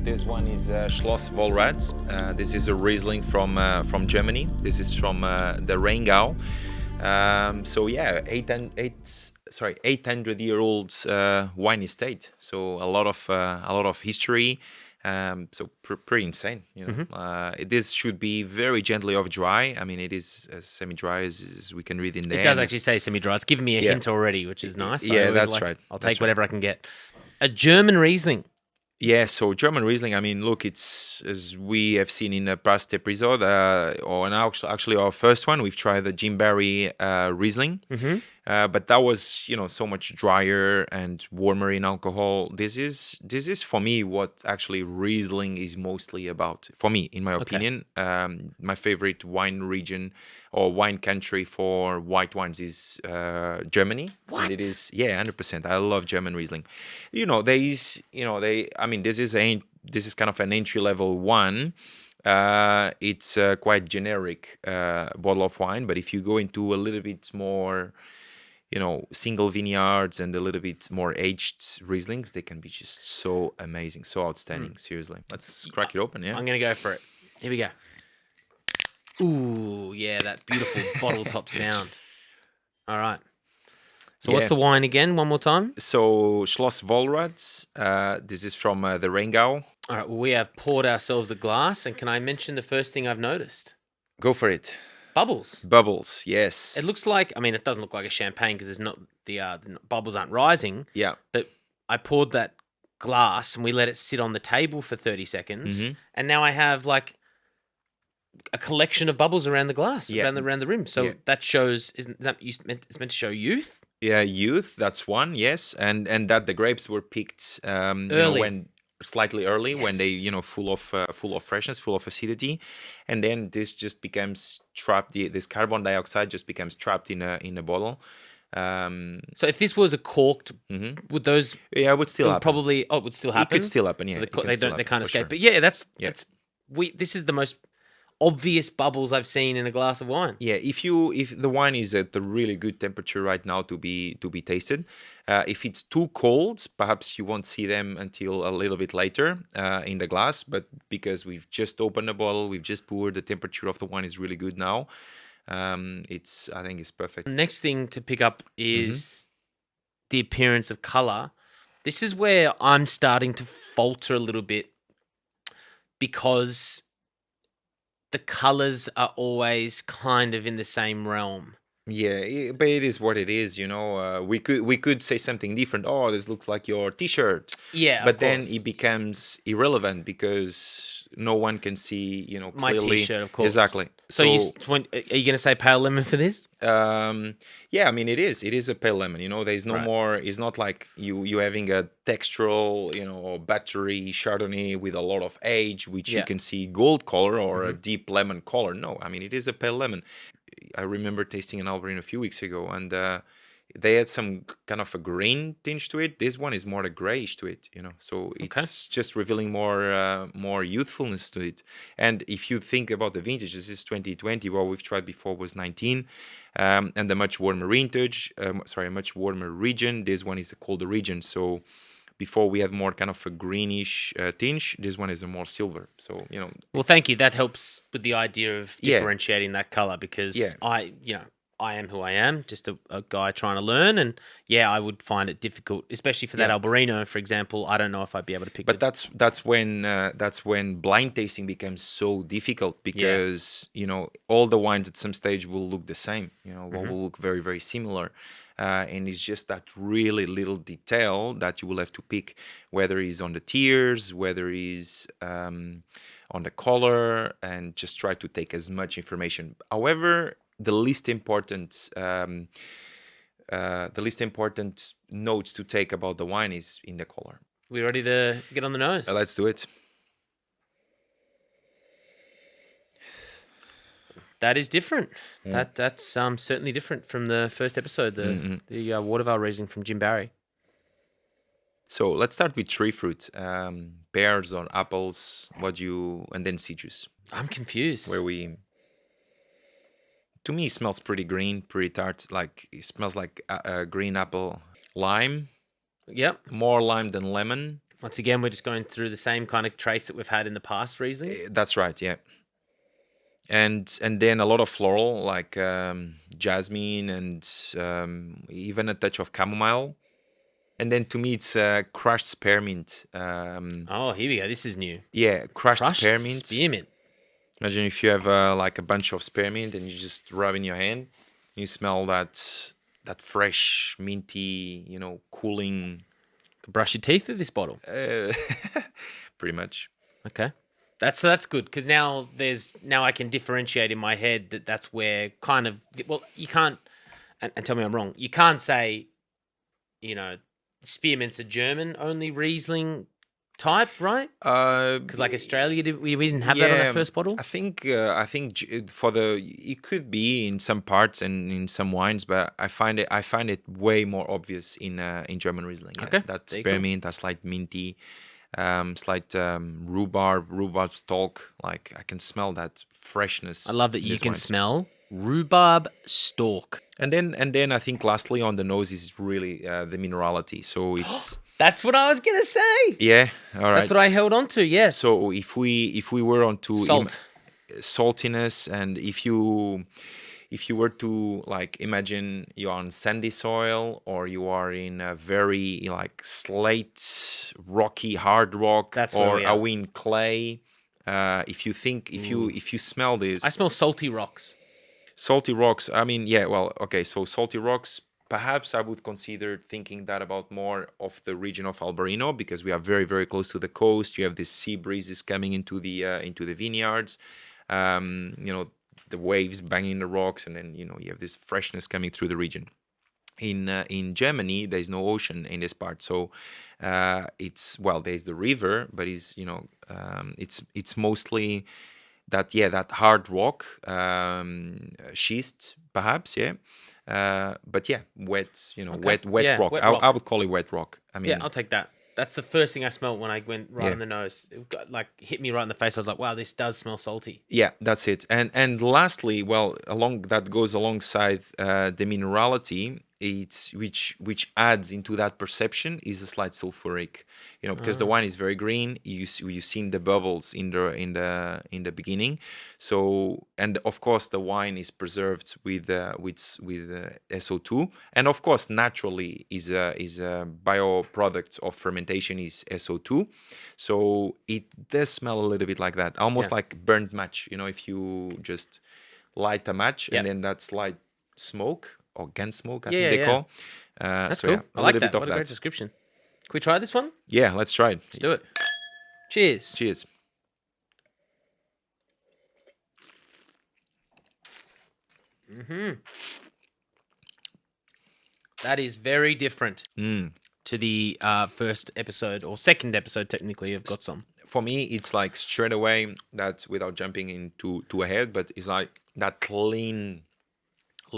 This one is Schloss Vollrads. This is a Riesling from Germany. This is from the Rheingau. So yeah, 800-year-old wine estate. So a lot of history. So pretty insane. This should be very gently off dry. I mean, it is as semi-dry as we can read in there. It does actually say semi-dry. It's giving me a hint already, which is nice. Yeah, that's right. I'll take whatever I can get. A German Riesling. Yeah, so German Riesling, I mean, look, it's as we have seen in the past episode, actually our first one, we've tried the Jim Barry Riesling, but that was, so much drier and warmer in alcohol. This is for me what actually Riesling is mostly about. For me, in my opinion, my favorite wine region or wine country for white wines is Germany. What? And it is, 100%. I love German Riesling. This is kind of an entry level one. It's quite generic bottle of wine, but if you go into a little bit more, single vineyards and a little bit more aged Rieslings, they can be just so amazing, so outstanding. Seriously, let's crack it open. Yeah, I'm gonna go for it. Here we go. Ooh, yeah, that beautiful bottle top sound. All right. So what's the wine again? One more time. So Schloss Vollrads. This is from the Rheingau. All right. Well, we have poured ourselves a glass, and can I mention the first thing I've noticed? Go for it. Bubbles. Bubbles. Yes. It looks like. I mean, it doesn't look like a champagne because there's not the bubbles aren't rising. Yeah. But I poured that glass and we let it sit on the table for 30 seconds, and now I have like a collection of bubbles around the glass, around the rim. So that shows, it's meant to show youth? Yeah, youth. That's one. Yes, and that the grapes were picked early. Slightly early, when they full of freshness, full of acidity, and then this just becomes trapped. This carbon dioxide just becomes trapped in a bottle. So if this was a corked, would those? Yeah, it would still happen. Probably. Oh, it would still happen. It could still happen. Yeah, so they can't escape. Sure. But that's this is the most obvious bubbles I've seen in a glass of wine. Yeah, if the wine is at a really good temperature right now to be tasted, if it's too cold, perhaps you won't see them until a little bit later in the glass. But because we've just opened the bottle, we've just poured, the temperature of the wine is really good now. I think it's perfect. Next thing to pick up is the appearance of color. This is where I'm starting to falter a little bit, because the colors are always kind of in the same realm. Yeah, but it is what it is, we could say something different. Oh, this looks like your t-shirt. Yeah, but then it becomes irrelevant because no one can see, clearly. My t-shirt, of course. Exactly. So are you going to say pale lemon for this? Yeah, I mean, it is a pale lemon. There's no more. It's not like you having a textural, battery Chardonnay with a lot of age, which you can see gold color or a deep lemon color. No, I mean, it is a pale lemon. I remember tasting an Albarino a few weeks ago, and they had some kind of a green tinge to it. This one is more a grayish to it, So it's just revealing more youthfulness to it. And if you think about the vintage, this is 2020. What we've tried before was 19, and the much warmer vintage. A much warmer region. This one is the colder region. So before we had more kind of a greenish tinge. This one is a more silver. So, Well, thank you. That helps with the idea of differentiating that color, because I am who I am, just a guy trying to learn. And I would find it difficult, especially for that Albarino, for example. I don't know if I'd be able to pick it. But that's when blind tasting becomes so difficult, because, all the wines at some stage will look the same, will look very, very similar. And it's just that really little detail that you will have to pick, whether it's on the tears, whether it's on the color, and just try to take as much information. However, the least important notes to take about the wine is in the color. We ready to get on the nose? Let's do it. That is different. That's certainly different from the first episode, the Watervale Riesling from Jim Barry. So let's start with tree fruit, pears or apples. And then citrus. I'm confused. To me, it smells pretty green, pretty tart. Like it smells like a green apple, lime. Yep. More lime than lemon. Once again, we're just going through the same kind of traits that we've had in the past Riesling. That's right, yeah. And then a lot of floral, like jasmine and even a touch of chamomile. And then to me, it's crushed spearmint. Oh, here we go. This is new. Yeah, crushed spearmint. Spearmint. Imagine if you have like a bunch of spearmint and you just rub in your hand, you smell that fresh, minty, cooling. Brush your teeth with this bottle. Pretty much. Okay, that's good because now I can differentiate in my head that's where kind of you can't and tell me I'm wrong. You can't say, spearmint's a German only Riesling type, right? Because like Australia, we didn't have that on that first bottle. I think it could be in some parts and in some wines, but I find it way more obvious in German Riesling. Yeah. Okay, that spearmint, that slight minty, slight rhubarb stalk. Like I can smell that freshness. I love that you can smell rhubarb stalk. And then I think lastly on the nose is really the minerality. So it's. That's what I was gonna say. Yeah, all right. That's what I held on to. Yeah. So if we were on to saltiness, and if you were to like imagine you're on sandy soil or you are in a very like slate, rocky, hard rock, or are we in clay? If you smell this, I smell salty rocks. Salty rocks. I mean, yeah. Well, okay. So salty rocks. Perhaps I would consider thinking that about more of the region of Albarino because we are very, very close to the coast. You have these sea breezes coming into the vineyards. The waves banging the rocks, and then you have this freshness coming through the region. In Germany, there's no ocean in this part, so there's the river, but it's mostly that hard rock schist, perhaps, yeah. But yeah, wet rock. Wet rock. I would call it wet rock. I mean, yeah, I'll take that. That's the first thing I smelled when I went right on the nose. It hit me right in the face. I was like, wow, this does smell salty. Yeah, that's it. And lastly, goes alongside the minerality. It's which adds into that perception is the slight sulfuric, because the wine is very green. You've seen the bubbles in the beginning. So, and of course the wine is preserved with SO2, and of course naturally is a bioproduct of fermentation is SO2. So it does smell a little bit like that, almost like burnt match. If you just light a match and then that slight smoke. Or gun smoke, I think they call. That's cool. I like that. What a great description. Can we try this one? Yeah, let's try it. Let's do it. Cheers. Cheers. That is very different to the first episode or second episode, technically, of Got Somme. For me, it's like straight away that without jumping into ahead, but it's like that clean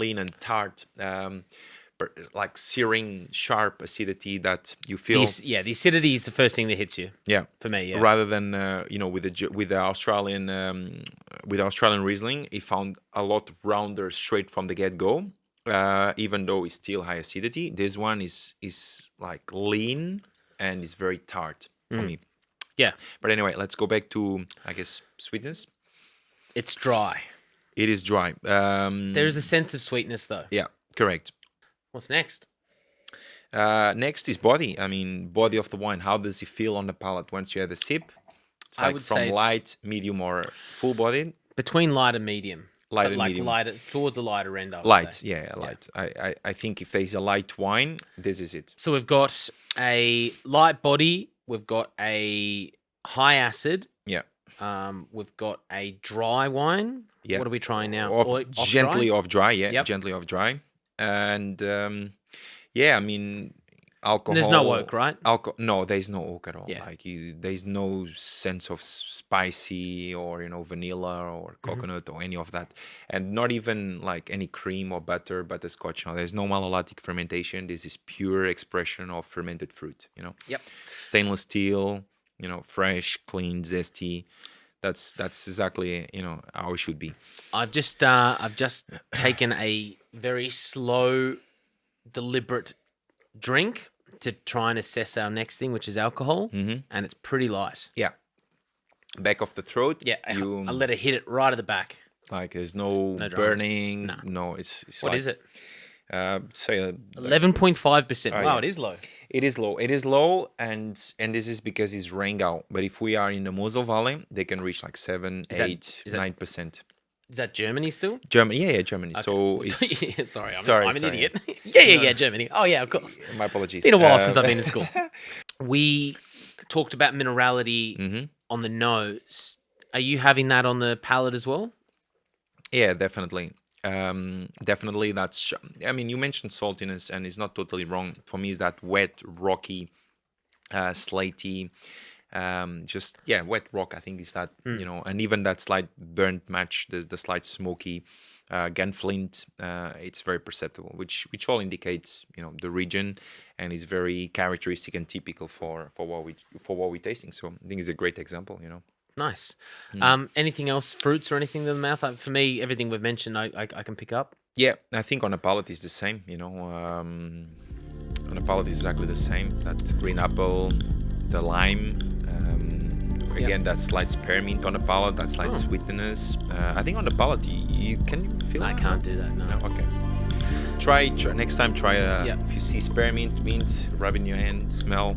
and tart, like searing, sharp acidity that you feel. The acidity is the first thing that hits you. Yeah, for me. Yeah. Rather than with the Australian Riesling, it found a lot rounder straight from the get go. Even though it's still high acidity, this one is like lean and is very tart for me. Yeah. But anyway, let's go back to, I guess, sweetness. It's dry. It is dry. There is a sense of sweetness, though. Yeah, correct. What's next? Next is body. I mean, body of the wine. How does it feel on the palate once you have a sip? It's like from light, medium, or full-bodied. Between light and medium. Light and medium. Lighter, towards the lighter end, I would light, say. Yeah, light. I think if there's a light wine, this is it. So we've got a light body. We've got a high acid. Yeah. We've got a dry wine. Yeah. What are we trying now? Gently off dry. Yeah. Yep. Gently off dry. And I mean, alcohol. There's no oak, right? No, there's no oak at all. Yeah. Like there's no sense of spicy or vanilla or coconut or any of that, and not even like any cream or butterscotch. No, there's no malolactic fermentation. This is pure expression of fermented fruit. Yep. Stainless steel. Fresh, clean, zesty. That's exactly how it should be. I've just taken a very slow, deliberate drink. to try and assess our next thing, which is alcohol, and it's pretty light. Yeah. Back of the throat. Yeah, I let it hit it right at the back. Like there's no burning. No, it's what like, is it? Say 11.5%. Wow, yeah. It is low. It is low. It is low, and this is because it's Rheingau. But if we are in the Mosel Valley, they can reach like 7, 8, 9%. Is that Germany still? Germany, yeah, Germany. Okay. So it's sorry, I'm an idiot. Yeah, Germany. Oh yeah, of course. My apologies. Been a while since I've been in school. We talked about minerality on the nose. Are you having that on the palate as well? Yeah, definitely. Definitely. That's. I mean, you mentioned saltiness, and it's not totally wrong. For me, it's that wet, rocky, slaty. Wet rock. I think is that and even that slight burnt match, the slight smoky gunflint. It's very perceptible, which all indicates the region, and is very characteristic and typical for what we're tasting. So I think it's a great example. Nice. Anything else, fruits or anything in the mouth? For me, everything we've mentioned, I can pick up. Yeah, I think on a palate is the same. On a palate is exactly the same. That green apple, the lime. Again, that slight spearmint on the palate, that slight sweetness. I think on the palate, you can feel. I can't do that. No. Okay. Try next time. Try if you see spearmint, mint, rub in your hand, smell,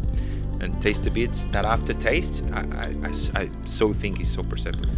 and taste a bit. That aftertaste, I so think is so perceptible.